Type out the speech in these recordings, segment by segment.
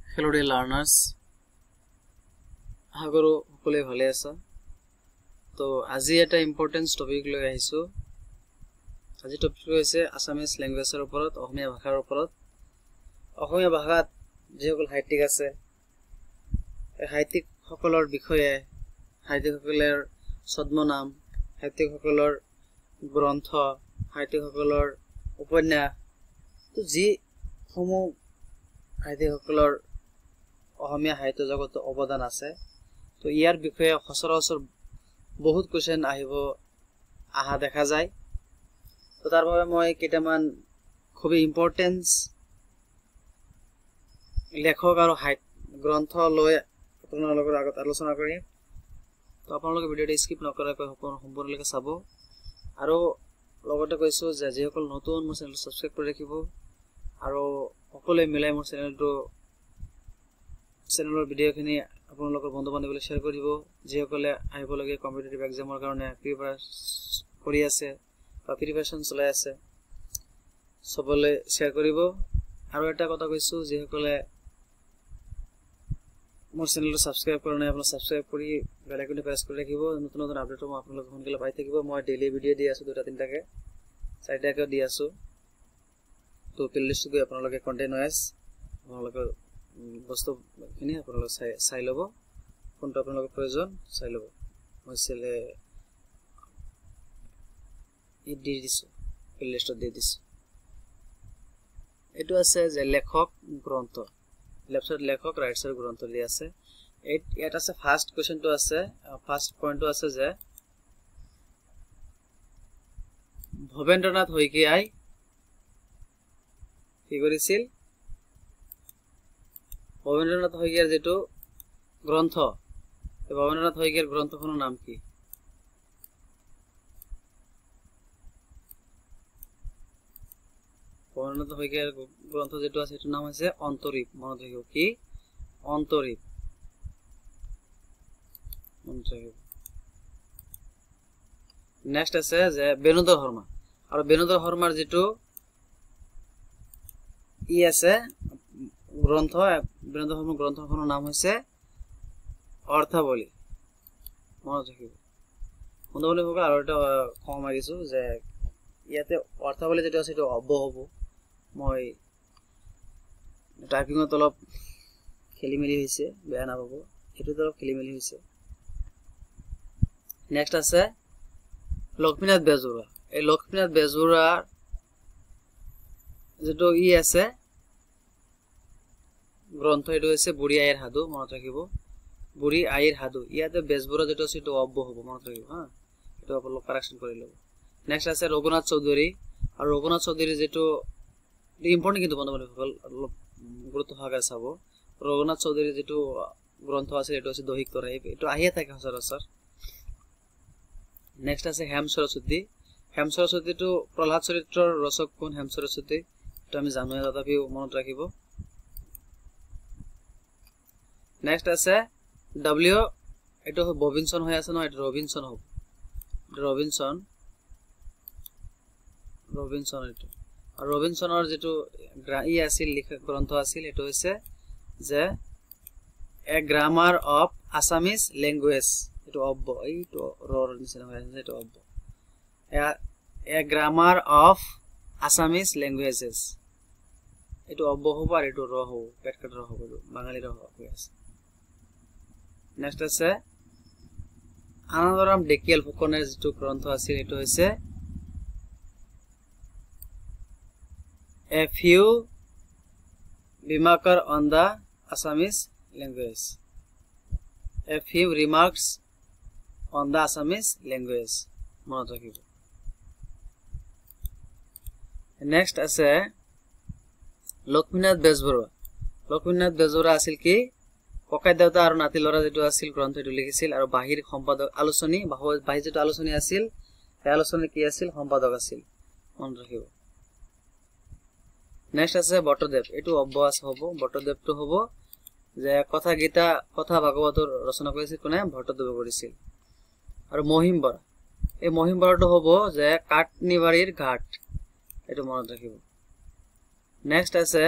Hello dear learners, আগৰো সকলোৱে ভালে আছা তো আজি এটা ইম্পৰ্টেন্ট টপিক লৈ আহিছো আজি টপিকটো হৈছে আসামিজ ল্যাঙ্গুৱেজৰ ওপৰত অসমীয়া ভাষাৰ ওপৰত অসমীয়া ভাষাত যেসকল সাহিত্যিক আছে এই সাহিত্যিক সকলৰ বিষয়ে সাহিত্যিকসকলৰ ছদ্মনাম সাহিত্যিকসকলৰ গ্ৰন্থ সাহিত্যিকসকলৰ উপন্যাস তো যি সমূহ সাহিত্যিকসকলৰ অসমীয়া সাহিত্য জগতত অৱদান আছে তো ইয়াৰ বিষয়ে সচৰাচৰ বহুত কোৱেশ্চন আহা দেখা যায় তো তাৰ বাবে মই কেইটামান খুব ইম্পৰ্টেন্ট লেখক আৰু গ্ৰন্থ লৈ আপোনালোকৰ আগত আলোচনা কৰিম তো আপোনালোকে ভিডিঅটো স্কিপ নকৰাকৈ সম্পূৰ্ণলৈকে চাব আৰু লগতে কৈছো যে যিসকল নতুন মোৰ চেনেলটো সাবস্ক্ৰাইব কৰি ৰাখিব আৰু সকলোৱে মিলাই মোৰ চেনেলৰ ভিডিঅখিনি আপোনালোকৰ বন্ধু বান্ধৱীলৈ শ্বেয়াৰ কৰি দিব যিসকলে আহিবলগীয়া কম্পিটিটিভ এক্সামৰ কাৰণে প্ৰিপাৰেচন কৰি আছে বা প্ৰিপাৰেচন চলাই আছে সবলৈ শ্বেয়াৰ কৰিব আৰু এটা কথা কৈছো যিসকলে মোৰ চেনেলটো সাবস্ক্ৰাইব কৰা নাই আপোনালোকে সাবস্ক্ৰাইব কৰি বেল আইকনটো প্ৰেছ কৰি ৰাখিব নতুন নতুন আপডেট মই আপোনালোকক সোনকালে পাই থাকিব মই ডেইলি ভিডিঅ দি আছো দুটা তিনটাকে চাৰিটাকে দি আছো তো প্লেলিষ্ট গৈ আপোনালোকে কন্টেন্ট ওয়াইজ আপোনালোকৰ বস্তু খিনি আপোনালোকে চাই লব কোনটো আপোনালোকৰ প্ৰয়োজন চাই লব মই চেলে ই দি দিছো প্লেলিষ্টত দি দিছো এটো আছে যে লেখক গ্ৰন্থ লেফটত লেখক ৰাইট সাইড গ্ৰন্থ দি আছে এটা আছে ফাৰ্স্ট কোশ্চেনটো আছে ফাৰ্স্ট পয়েন্টটো আছে যে ভবেন্দ্ৰনাথ শইকীয়াই কি কৰিছিল ভবেন্দ্ৰনাথ শইকীয়াৰ যেটো গ্ৰন্থ এই ভবেন্দ্ৰনাথ শইকীয়াৰ গ্ৰন্থখনৰ নাম কি ভবেন্দ্ৰনাথ শইকীয়াৰ গ্ৰন্থ যেটো আছে এটো নাম হৈছে অন্তৰীপ মনত ৰাখিব কি অন্তৰীপ নেক্সট আছে যে বেনুধৰ শৰ্মা আৰু বেনুধৰ শৰ্মাৰ যেটো ই আছে গ্ৰন্থ বেনুধৰ শৰ্মাৰ গ্ৰন্থখনৰ নাম হৈছে অৰ্থাৱলী মনত ৰাখিব অৰ্থাৱলী হোক আৰু এটা কম মাৰিছো যে ইয়াতে অৰ্থাৱলী যেটো আছে এটো অব্য হ'ব মই টাইপিংত অলপ খেলিমেলি হৈছে বেয়া নাপাব এটো অলপ খেলিমেলি হৈছে নেক্সট আছে লক্ষ্মীনাথ বেজবৰুৱা এই লক্ষ্মীনাথ বেজবৰুৱাৰ যেটো ই আছে গ্ৰন্থ এটো হৈছে বুঢ়ী আইৰ সাধু মনত ৰাখিব বুঢ়ী আইৰ সাধু ইয়াতে বেজবৰুৱা যেটো আছে এটো অব্য হ'ব মনত ৰাখিব হা এটো আপোনালোক কাৰেকচন কৰি লব নেক্সট আছে ৰঘুনাথ চৌধুৰী আৰু ৰঘুনাথ চৌধুৰী যেটো ইম্পৰ্টেন্ট কিন্তু বন্ধু বান্ধৱীসকল অলপ গুৰুত্ব সহকাৰে চাব ৰঘুনাথ চৌধুৰী যেটো গ্ৰন্থ আছে এটো আছে দৈহিক তৰা এটো আহিয়ে থাকে সচৰাচৰ নেক্সট আছে হেম সৰস্বতীটো প্ৰহ্লাদ চৰিত্ৰৰ ৰচক কোন হেম সৰস্বতী এটো আমি জানোৱে তথাপিও মনত ৰাখিব নেক্সট আছে ডব্লিউ এটো ববিনসন হৈ আছে ন এটো ৰবিনসন হ'ব ৰবিনসন এটো আৰু ৰবিনসনৰ যেটো ই আছিল লিখক গ্ৰন্থ আছিল এটো হৈছে যে এ গ্ৰামাৰ অফ আসামিজ ল্যাঙ্গুৱেজ এটো অব্য এইটো ৰৰ নিচিনা হৈ আছে এটো অব্য এ গ্ৰামাৰ অফ আসামিজ ল্যাঙ্গুৱেজেস এটো অব্য হ'ব আৰু এটো ৰ হ'ব পেটকাট ৰ হ'ব বাঙালী ৰ হৈ আছে নেক্সট আছে আনন্দৰাম ডেকিয়াল ফুকনৰ যেটো গ্ৰন্থ আছিল এটো হৈছে A few remarks on the Assamese language. A few remarks on the Assamese language. মনত ৰাখিব নেক্সট আছে লক্ষ্মীনাথ বেজবৰুৱা আছিল কি ককাই দেউতা আৰু নাতি লৰা যেটো আছিল গ্ৰন্থ এটো লিখিছিল আৰু বাহিৰ সম্পাদক আলোচনী বাহিৰ যেটো আলোচনী আছিল এই আলোচনী কি আছিল সম্পাদক আছিল মনত ৰাখিব নেক্সট আছে বটদেৱ এটো অব্য আছে হ'ব বটদেৱটো হ'ব যে কথা গীতা কথা ভাগৱতৰ ৰচনা কৰিছিল কোনে ভট্টদেৱে কৰিছিল আৰু মহিম বৰা এই মহিম বৰাটো হ'ব যে কাটনিবাৰীৰ ঘাট এটো মনত ৰাখিব নেক্সট আছে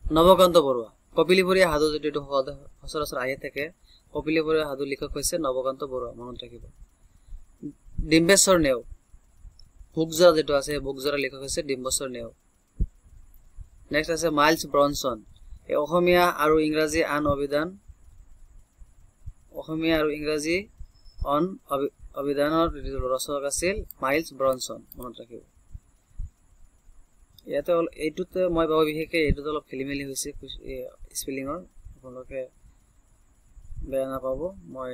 নবকান্ত বৰুৱা কপিলীবৰীয়া সাধু যেটো সচৰাচৰ আহি থাকে কপিলীবৰীয়া সাধু লিখক হৈছে নৱকান্ত বৰুৱা মনত ৰাখিব ডিম্বেশ্বৰ নেওগ ভোগজৰা যেটো আছে ভোগজৰা লিখক হৈছে ডিম্বেশ্বৰ নেওগ নেক্সট আছে মাইলছ ব্ৰনছন এই অসমীয়া আৰু ইংৰাজী আন অভিধান অসমীয়া আৰু ইংৰাজী অন অভিধানৰ ৰচক আছিল মাইলছ ব্ৰনছন মনত ৰাখিব ইয়াতে এইটোতে মই ভাবো বিশেষকৈ এইটোত অলপ খেলিমেলি হৈছে স্পেলিংৰ আপোনালোকে বেয়া নাপাব মই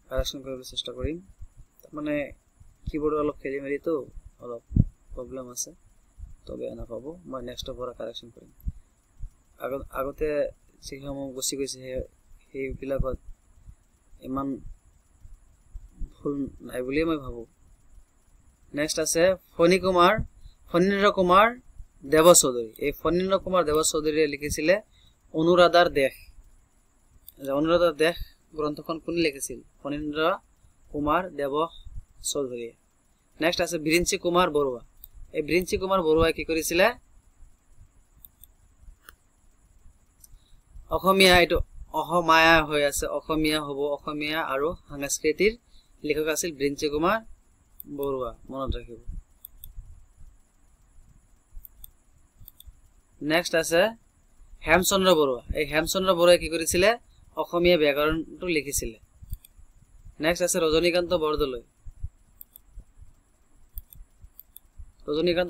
কাৰেকচন কৰিবলৈ চেষ্টা কৰিম মানে কিবোৰ্ডৰ অলপ খেলিমেলি তো অলপ প্ৰবলেম আছে তো বেয়া নাপাব মই নেক্সটৰ পৰা কাৰেকচন কৰিম আগতে যিসমূহ গুচি গৈছে সেইবিলাকত ইমান ভুল নাই বুলি মই ভাবো নেক্সট আছে ফণীন্দ্ৰ কুমাৰ দেৱ চৌধুৰী এই ফণীন্দ্ৰ কুমাৰ দেৱ চৌধুৰীয়ে লিখিছিলে অনুৰাধাৰ দেশ অনুৰাধাৰ দেশ গ্ৰন্থখন কোনে লিখিছিল ফণীন্দ্ৰ কুমাৰ দেৱ চৌধুৰীয়ে নেক্সট আছে বিৰিঞ্চি কুমাৰ বৰুৱা এই বিৰিঞ্চি কুমাৰ বৰুৱাই কি কৰিছিলে অসমীয়া এইটো অহমায়া হৈ আছে অসমীয়া হ'ব অসমীয়া আৰু সংস্কৃতিৰ লেখক আছিল বিৰিঞ্চি কুমাৰ বৰুৱা মনত ৰাখিব নেক্সট আছে হেমচন্দ্ৰ বৰুৱা এই হেমচন্দ্ৰ বৰুৱাই কি কৰিছিলে অসমীয়া ব্যাকৰণটো লিখিছিলে নেক্সট আছে ৰজনীকান্ত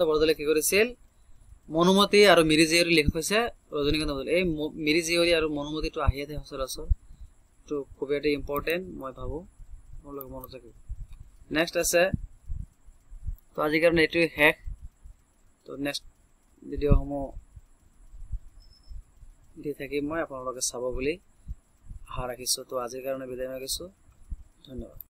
বৰদলৈ কি কৰিছিল মনুমতি আৰু মিৰি জীয়ৰী লিখক হৈছে ৰজনীকান্ত বৰদলৈ এই মিৰি জীয়ৰী আৰু মনুমতিটো আহিয়ে থাকে সচৰাচৰ তো খুব এটা ইম্পৰ্টেন্ট মই ভাবো আপোনালোকে মনত ৰাখিব নেক্সট আছে তো আজিৰ কাৰণে এইটোৱে শেষ তো নেক্সট ভিডিঅ'সমূহ দি থাকিম মই আপোনালোকে চাব বুলি আশা ৰাখিছো তো আজিৰ কাৰণে বিদায় মাগিছো ধন্যবাদ